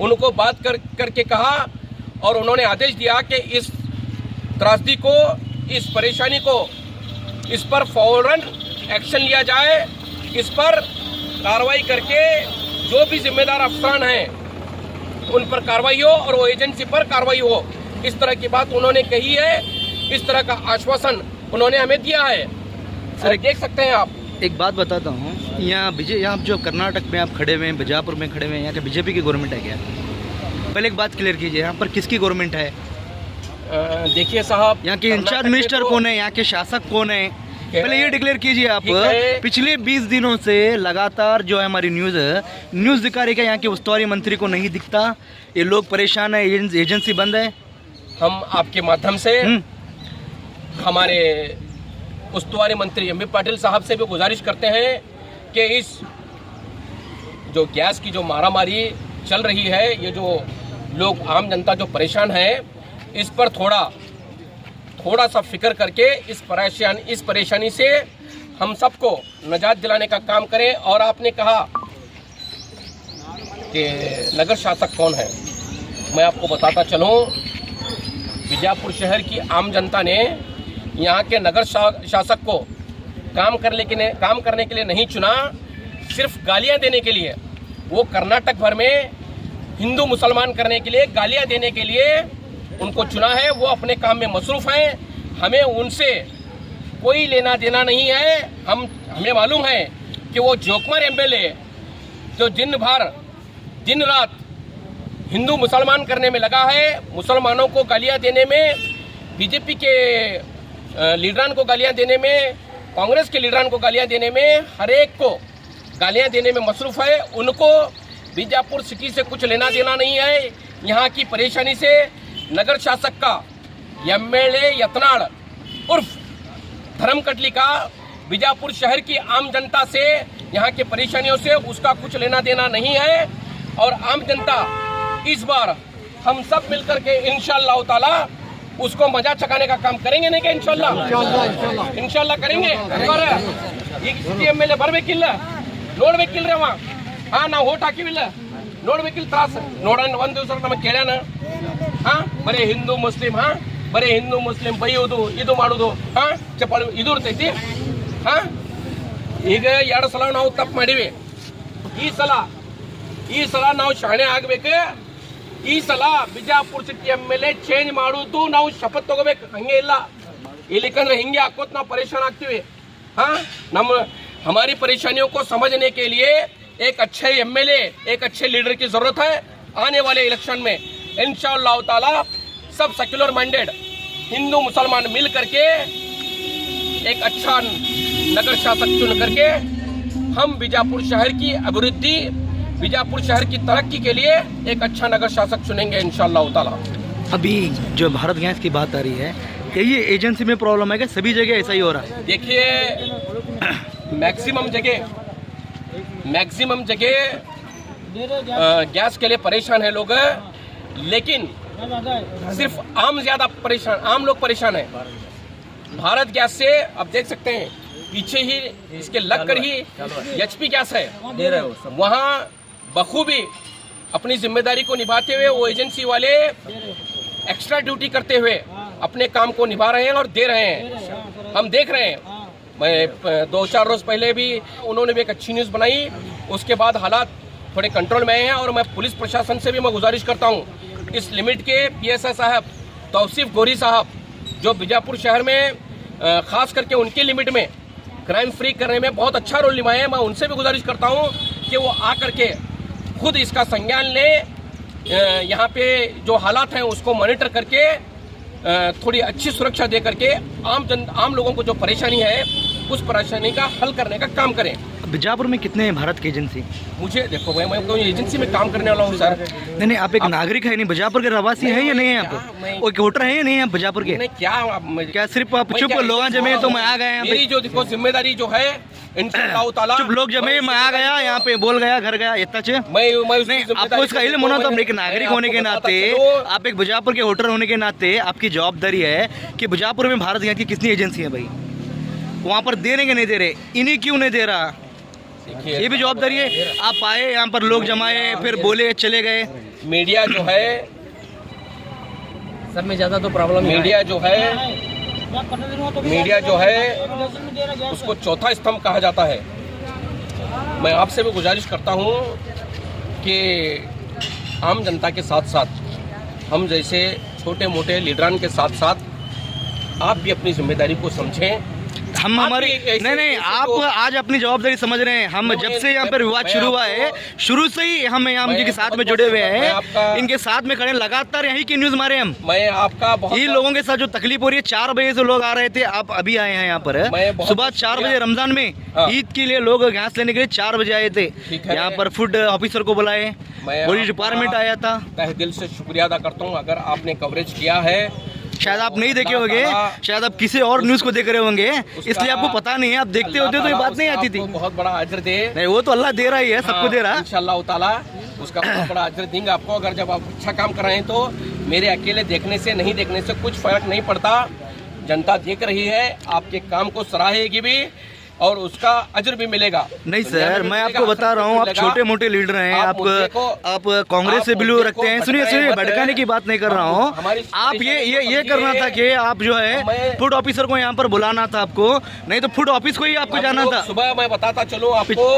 उनको बात करके कहा और उन्होंने आदेश दिया कि इस त्रासदी को, इस परेशानी को, इस पर फौरन एक्शन लिया जाए, इस पर कार्रवाई करके जो भी जिम्मेदार अफसरान हैं उन पर कार्रवाई हो और वो एजेंसी पर कार्रवाई हो। इस तरह की बात उन्होंने कही है, इस तरह का आश्वासन उन्होंने हमें दिया है। सर देख सकते हैं आप। एक बात बताता हूँ, यहाँ जो कर्नाटक में आप खड़े हुए हैं, बीजापुर में खड़े हुए हैं, यहाँ के बीजेपी की गवर्नमेंट है क्या? पहले एक बात क्लियर कीजिए, यहाँ पर किसकी गवर्नमेंट है? देखिए साहब, यहाँ के इंचार्ज मिनिस्टर कौन है, यहाँ के शासक कौन है, पहले ये डिक्लेयर कीजिए आप। पिछले 20 दिनों से लगातार जो है हमारी न्यूज़ दिखा रही है, यहाँ के उस्तुवारी मंत्री को नहीं दिखता, ये लोग परेशान है, एजेंसी बंद है। हम आपके माध्यम से हमारे उस्तुवारी मंत्री एम.बी. पाटिल साहब से भी गुजारिश करते हैं कि इस जो गैस की जो मारामारी चल रही है, ये जो लोग आम जनता जो परेशान है, इस पर थोड़ा सा फिक्र करके इस परेशानी से हम सबको निजात दिलाने का काम करें। और आपने कहा कि नगर शासक कौन है, मैं आपको बताता चलूं, बीजापुर शहर की आम जनता ने यहाँ के नगर शासक को काम करने के लिए नहीं चुना, सिर्फ गालियाँ देने के लिए। वो कर्नाटक भर में हिंदू मुसलमान करने के लिए, गालियाँ देने के लिए उनको चुना है। वो अपने काम में मसरूफ़ हैं, हमें उनसे कोई लेना देना नहीं है। हमें मालूम है कि वो जोकमर एमएलए जो दिन रात हिंदू मुसलमान करने में लगा है, मुसलमानों को गालियाँ देने में, बीजेपी के लीडरान को गालियाँ देने में, कांग्रेस के लीडरान को गालियाँ देने में, हर एक को गालियाँ देने में मसरूफ़ है। उनको बीजापुर सिटी से कुछ लेना देना नहीं है। यहाँ की परेशानी से नगर शासक का, एमएलए यतनाड़ उर्फ धर्मकटली का, बीजापुर शहर की आम जनता से, यहाँ की परेशानियों से उसका कुछ लेना देना नहीं है। और आम जनता इस बार हम सब मिलकर के इंशाअल्लाह ताला उसको मजा चकाने का काम करेंगे, नहीं क्या? इंशाअल्लाह करेंगे। सिटी एमएलए ಬರಬೇಕಿಲ್ಲ, ನೋಡ್ಬೇಕಿಲ್ರವ, ನಾವು ಓಟ್ ಹಾಕಿವಿಲ್ಲ, ನೋಡ್ಬೇಕಿಲ್ಲ ತ್ರಾಸ ನೋಡೋಣ। ಒಂದು ದಿವಸ ನಮಗೆ ಕೇಳ್ಯಾನ, ಬರೀ ಹಿಂದೂ ಮುಸ್ಲಿಂ, ಬರೀ ಹಿಂದೂ ಮುಸ್ಲಿಂ ಬೈಯೋದು, ಇದು ಮಾಡೋದು, ಚಪ್ಪಾಳಿ ಇದು ಇರ್ತೈತಿ। ಈಗ 2 ಸಲ ನಾವು ತಪ್ಪು ಮಾಡಿವಿ, ಈ ಸಲ ನಾವು ಶಾಣೆ ಆಗ್ಬೇಕು। ಈ ಸಲ ಬಿಜಾಪುರ ಸಿಟಿ ಎಮ್ಎಲ್ಎ ಚೇಂಜ್ ಮಾಡೋದು ನಾವು ಶಪಥ ತಗೋಬೇಕು, ಹಂಗೆ ಇಲ್ಲ ಇಲ್ಲಿಕಂದ್ರೆ ಹಿಂಗೆ ಹಾಕೋತ್ ನಾವು ಪರೇಶಾನ್ ಆಗ್ತೀವಿ। हमारी परेशानियों को समझने के लिए एक अच्छे एमएलए, एक अच्छे लीडर की जरूरत है। आने वाले इलेक्शन में इंशाअल्लाह ताला सब सेक्युलर माइंडेड हिंदू मुसलमान मिल करके एक अच्छा नगर शासक चुन करके हम बीजापुर शहर की अभिवृद्धि, बीजापुर शहर की तरक्की के लिए एक अच्छा नगर शासक चुनेंगे इंशाअल्लाह ताला। अभी जो भारत गैस की बात आ रही है, ये एजेंसी में प्रॉब्लम है क्या? सभी जगह ऐसा ही हो रहा है? देखिए, मैक्सिमम जगह गैस के लिए परेशान है लोग, लेकिन सिर्फ आम लोग परेशान है। भारत गैस से अब देख सकते हैं पीछे ही इसके लग कर ही एचपी गैस है, वहाँ बखूबी अपनी जिम्मेदारी को निभाते हुए वो एजेंसी वाले एक्स्ट्रा ड्यूटी करते हुए अपने काम को निभा रहे हैं और दे रहे हैं, हम देख रहे हैं। मैं 2-4 रोज पहले भी उन्होंने भी एक अच्छी न्यूज़ बनाई, उसके बाद हालात थोड़े कंट्रोल में आए हैं। और मैं पुलिस प्रशासन से भी मैं गुजारिश करता हूँ, इस लिमिट के पीएसआई साहब तौसीफ गोरी साहब जो बीजापुर शहर में ख़ास करके उनकी लिमिट में क्राइम फ्री करने में बहुत अच्छा रोल निभाए हैं, मैं उनसे भी गुजारिश करता हूँ कि वो आ करके खुद इसका संज्ञान लें, यहाँ पे जो हालात हैं उसको मॉनिटर करके थोड़ी अच्छी सुरक्षा दे करके आम लोगों को जो परेशानी है उस परेशानी का हल करने का काम करें। बीजापुर में कितने हैं भारत की एजेंसी? मुझे देखो मैं एजेंसी में काम करने वाला हूँ सर। नहीं, आप एक नागरिक है, नहीं बीजापुर के रहवासी हैं या नहीं है? आप कोई वोटर है या नहीं है बीजापुर के? नहीं, क्या सिर्फ आप चुप लोग जमे तो मैं आ गया, मेरी जो देखो जिम्मेदारी जो है इंशाअल्लाह ताला, चुप लोग जमे मैं आ गया, यहाँ पे बोल गया, घर गया, इतना चाहिए। मैं आपको इसका इल्म होना, तो एक नागरिक होने के नाते, आप एक बीजापुर के वोटर होने के नाते आपकी जवाबदारी है कि बीजापुर में भारत गैस की कितनी एजेंसी है भाई, वहाँ पर दे रहे कि नहीं दे रहे, इन्हीं क्यों नहीं दे रहा, ये भी जवाबदारी है। आप आए यहाँ पर लोग जमाए, फिर बोले चले गए, मीडिया जो है, सब में ज्यादा तो प्रॉब्लम मीडिया जो है उसको चौथा स्तंभ कहा जाता है। मैं आपसे भी गुजारिश करता हूं कि आम जनता के साथ साथ हम जैसे छोटे मोटे लीडरान के साथ साथ आप भी अपनी जिम्मेदारी को समझें। हम हमारी नहीं आप आज अपनी जवाबदारी समझ रहे हैं। हम जब से यहाँ पर विवाद शुरू हुआ है, शुरू से ही हम यहाँ इनके साथ में जुड़े हुए हैं, इनके साथ में खड़े, लगातार यही की न्यूज मारे हम। मैं आपका बहुत ये लोगों के साथ जो तकलीफ हो रही है, 4 बजे से लोग आ रहे थे, आप अभी आए हैं यहाँ पर सुबह 4 बजे रमजान में ईद के लिए लोग गैस लेने के लिए 4 बजे आए थे। यहाँ पर फूड ऑफिसर को बुलाए, पुलिस डिपार्टमेंट आया था। तहे दिल से शुक्रिया अदा करता हूँ। अगर आपने कवरेज किया है, शायद आप नहीं देखे होंगे, शायद आप किसी और न्यूज को देख रहे होंगे, इसलिए आपको पता नहीं है। आप देखते होते तो ये बात नहीं आती थी। बहुत बड़ा अजर दे, नहीं वो तो अल्लाह दे रहा ही है, सबको दे रहा है इंशाअल्लाह ताला, उसका बहुत बड़ा अजर देंगे आपको। अगर जब आप अच्छा काम कर रहे हैं तो मेरे अकेले देखने से, नहीं देखने से कुछ फर्क नहीं पड़ता। जनता देख रही है, आपके काम को सराहेगी भी और उसका अजर भी मिलेगा। नहीं सर, मैं आपको बता रहा हूँ, आप छोटे मोटे लीडर हैं, आप कांग्रेस से बिलो रखते हैं। सुनिए, भटकाने की बात नहीं कर रहा हूँ। आप ये करना था कि आप जो है फूड ऑफिसर को यहाँ पर बुलाना था आपको, नहीं तो फूड ऑफिस को ही आपको जाना था। सुबह मैं बताता चलूँ आपको,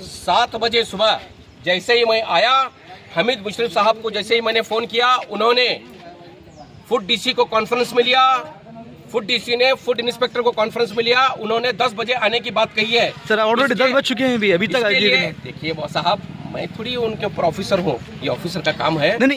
7 बजे सुबह जैसे ही मैं आया, हमीद मुशर्रफ साहब को जैसे ही मैंने फोन किया, उन्होंने फूड डीसी को कॉन्फ्रेंस में लिया, फूड डीसी ने फूड इंस्पेक्टर को कॉन्फ्रेंस में लिया, उन्होंने 10 बजे आने की बात कही है। सर ऑलरेडी 10 बज चुके हैं, अभी तक देखिए साहब, मैं थोड़ी उनके ऊपर ऑफिसर हूँ, ये ऑफिसर का काम है। नहीं